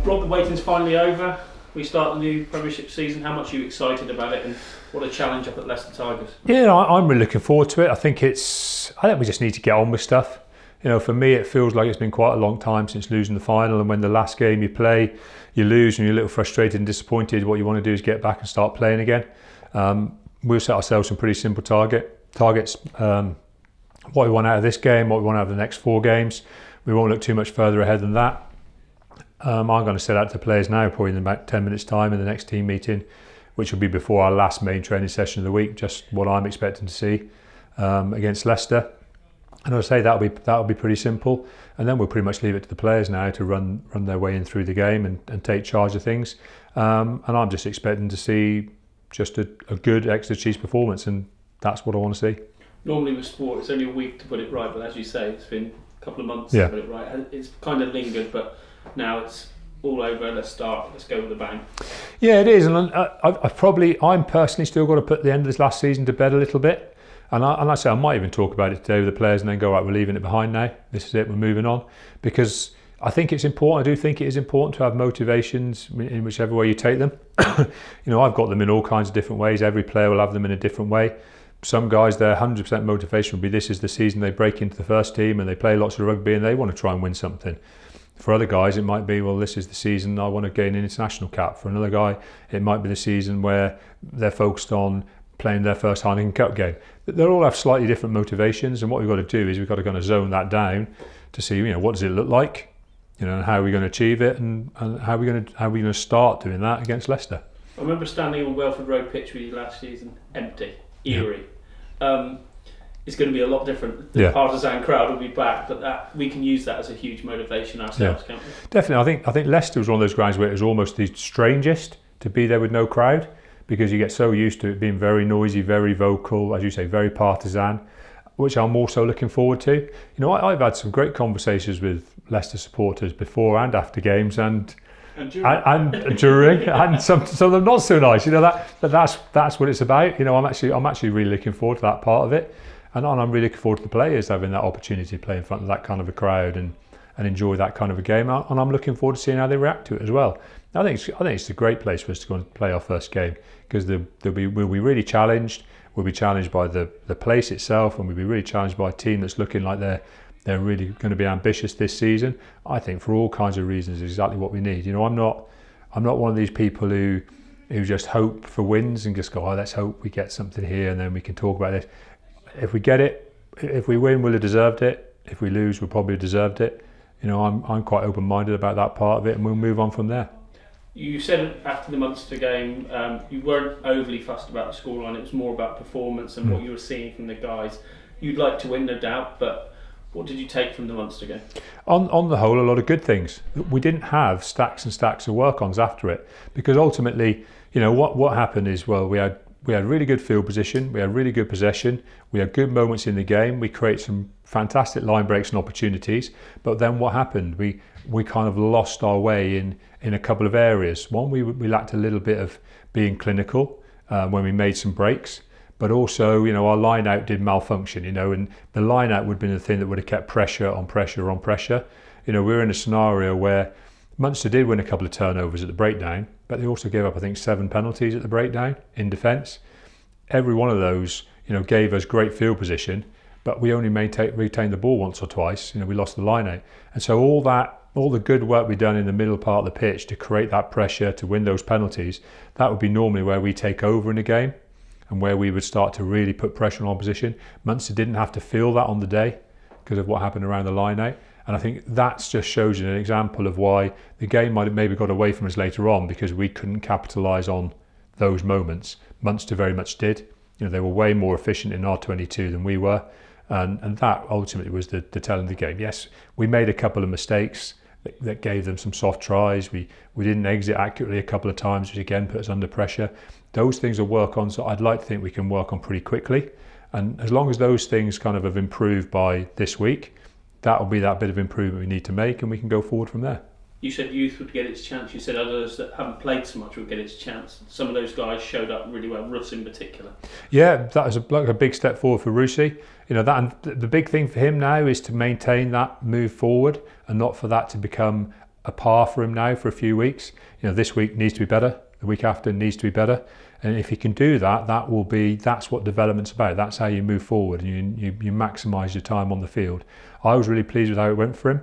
Rob, the waiting's finally over. We start the new Premiership season. How much are you excited about it, and what a challenge up at Leicester Tigers? Yeah, I'm really looking forward to it. I think we just need to get on with stuff. For me, it feels like it's been quite a long time since losing the final, and when the last game you play, you lose and you're a little frustrated and disappointed. What you want to do is get back and start playing again. We'll set ourselves some pretty simple targets. What we want out of this game, what we want out of the next 4 games. We won't look too much further ahead than that. I'm going to set out to the players now, probably in about 10 minutes' time in the next team meeting, which will be before our last main training session of the week, just what I'm expecting to see against Leicester. And I'll say that'll be pretty simple. And then we'll pretty much leave it to the players now to run their way in through the game and take charge of things. And I'm just expecting to see just a good Exeter Chiefs performance, and that's what I want to see. Normally with sport, it's only a week to put it right, but as you say, it's been a couple of months to put it right. It's kind of lingered, but now it's all over. Let's go with a bang. Yeah, it is, and I'm personally still got to put the end of this last season to bed a little bit. And I say I might even talk about it today with the players and then go, right, we're leaving it behind now. This is it, we're moving on. Because I think it's important. I do think it is important to have motivations in whichever way you take them. I've got them in all kinds of different ways. Every player will have them in a different way. Some guys, their 100% motivation will be this is the season they break into the first team and they play lots of rugby and they want to try and win something. For other guys, it might be, well, this is the season I want to gain an international cap. For another guy, it might be the season where they're focused on playing their first Heineken Cup game. They all have slightly different motivations, and what we've got to do is we've got to kind of zone that down to see, what does it look like, and how are we going to achieve it, and how are we going to start doing that against Leicester. I remember standing on Welford Road pitch with you last season, empty, eerie. Yeah. It's going to be a lot different. The partisan crowd will be back, but we can use that as a huge motivation ourselves, can't we? Definitely. I think Leicester was one of those grounds where it was almost the strangest to be there with no crowd, because you get so used to it being very noisy, very vocal, as you say, very partisan, which I'm also looking forward to. I've had some great conversations with Leicester supporters before and after games, and during, and some of them not so nice. But that's what it's about. I'm actually really looking forward to that part of it. And I'm really looking forward to the players having that opportunity to play in front of that kind of a crowd and enjoy that kind of a game. And I'm looking forward to seeing how they react to it as well. I think it's a great place for us to go and play our first game, because we'll be really challenged. We'll be challenged by the place itself, and we'll be really challenged by a team that's looking like they're really going to be ambitious this season. I think for all kinds of reasons, is exactly what we need. I'm not one of these people who just hope for wins and just go, let's hope we get something here and then we can talk about this. If we get it, if we win, we'll have deserved it. If we lose, we'll probably have deserved it. I'm quite open-minded about that part of it, and we'll move on from there. You said after the Munster game, you weren't overly fussed about the scoreline. It was more about performance and what you were seeing from the guys. You'd like to win, no doubt, but what did you take from the Munster game? On the whole, a lot of good things. We didn't have stacks and stacks of work-ons after it, because ultimately, what happened is, well, we had really good field position, we had really good possession, we had good moments in the game, we created some fantastic line breaks and opportunities, but then what happened? We kind of lost our way in a couple of areas. One, we lacked a little bit of being clinical when we made some breaks, but also, our line out did malfunction, and the line out would have been the thing that would have kept pressure on pressure on pressure. We're in a scenario where Munster did win a couple of turnovers at the breakdown, but they also gave up, I think, 7 penalties at the breakdown in defence. Every one of those, gave us great field position, but we only retained the ball once or twice. We lost the line out. And so all the good work we've done in the middle part of the pitch to create that pressure, to win those penalties, that would be normally where we take over in a game and where we would start to really put pressure on opposition. Munster didn't have to feel that on the day because of what happened around the line out. And I think that just shows you an example of why the game might have maybe got away from us later on, because we couldn't capitalise on those moments. Munster very much did. They were way more efficient in R22 than we were. And that ultimately was the tell of the game. Yes, we made a couple of mistakes that gave them some soft tries. We didn't exit accurately a couple of times, which again put us under pressure. Those things are work-ons that I'd like to think we can work on pretty quickly. And as long as those things kind of have improved by this week, that will be that bit of improvement we need to make, and we can go forward from there. You said youth would get its chance. You said others that haven't played so much would get its chance. Some of those guys showed up really well, Russ in particular. Yeah, that was a big step forward for Russi. That, and the big thing for him now is to maintain that move forward and not for that to become a par for him now for a few weeks. This week needs to be better. The week after needs to be better. And if he can do that, that's what development's about. That's how you move forward and you maximise your time on the field. I was really pleased with how it went for him.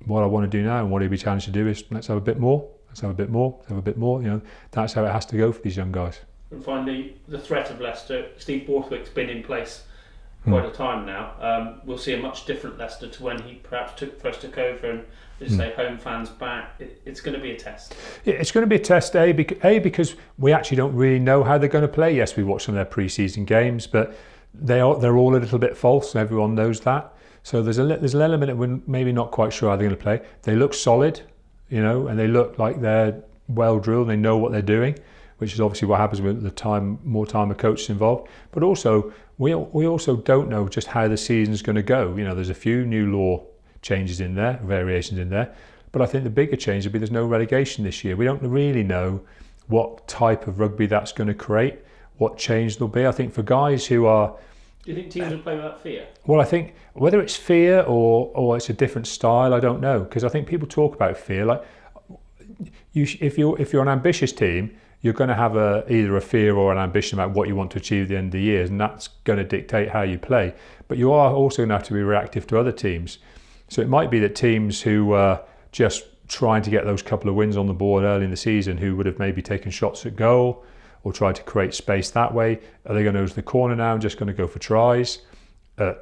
What I want to do now and what he'll be challenged to do is let's have a bit more. Let's have a bit more. Let's have a bit more. That's how it has to go for these young guys. And finally, the threat of Leicester. Steve Borthwick's been in place quite a time now. We'll see a much different Leicester to when he perhaps first took over and just say home fans back. It's going to be a test. Yeah, it's going to be a test, because we actually don't really know how they're going to play. Yes, we watched some of their pre-season games, but they're all a little bit false, and everyone knows that. So there's an element that we're maybe not quite sure how they're going to play. They look solid, and they look like they're well drilled. They know what they're doing, which is obviously what happens with more time a coach is involved. But also, we also don't know just how the season's going to go. There's a few new law changes in there, variations in there. But I think the bigger change will be there's no relegation this year. We don't really know what type of rugby that's going to create, what change there'll be. I think for guys who are... Do you think teams will play without fear? Well, I think whether it's fear or it's a different style, I don't know. Because I think people talk about fear. Like, if you're an ambitious team, you're going to have either a fear or an ambition about what you want to achieve at the end of the year, and that's going to dictate how you play. But you are also going to have to be reactive to other teams. So it might be that teams who are just trying to get those couple of wins on the board early in the season, who would have maybe taken shots at goal or tried to create space that way, are they going to use the corner now and just going to go for tries?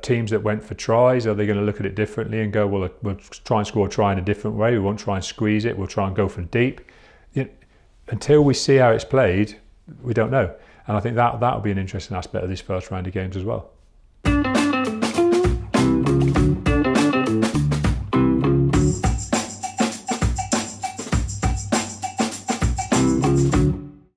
Teams that went for tries, are they going to look at it differently and go, well, we'll try and score a try in a different way, we won't try and squeeze it, we'll try and go for deep? Until we see how it's played, we don't know. And I think that will be an interesting aspect of this first round of games as well.